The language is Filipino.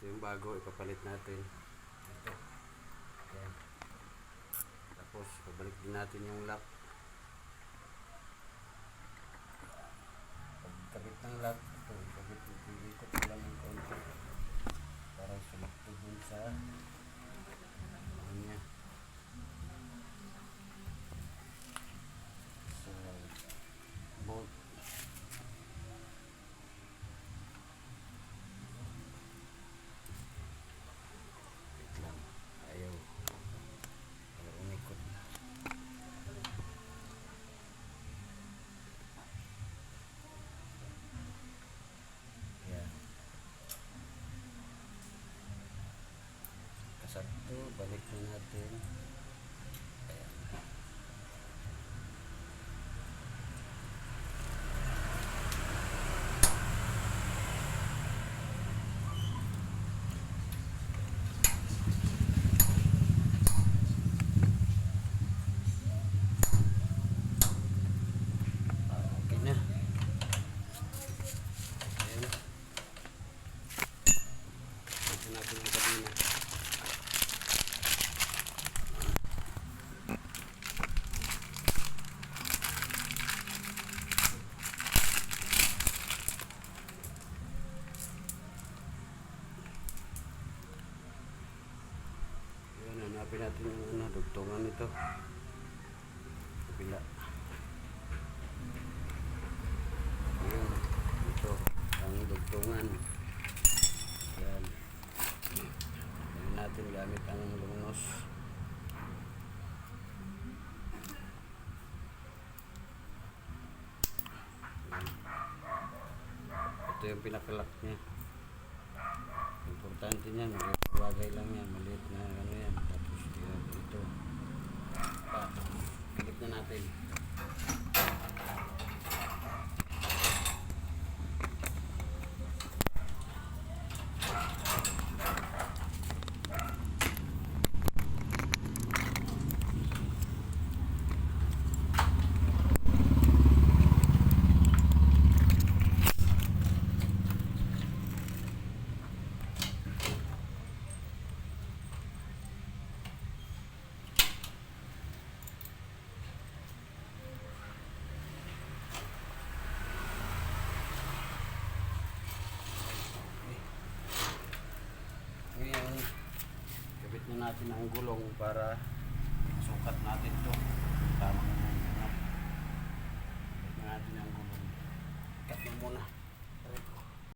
Ito yung bago, ipapalit natin. Ito. Ayan. Tapos, pabalik din natin yung lock. Pagkabit ng lock, ito, ikabit yung ikot lang ng konti para sumakto dun sa niya. So, bolt. Wait lang. Ayaw umikot. Ayan. Kasakto, balik na natin. Ayan. Okay na. Ayan. Ito natin ang kabina. Hanapin natin yung dugtungan nito. Kabila. Ayan. Ito. Ang dugtungan. Ayan. Ayan natin gamit ang lungnos. Ayan. Ito yung pinakalak niya. Importante niyan. Bagay lang yan. Maliit na ano yan. Tapos yan, ito. Kilit na natin. Ngayon, kabit na natin ang gulong para sukat natin ito. Tamang kabit na natin ang gulong. Cut mo muna.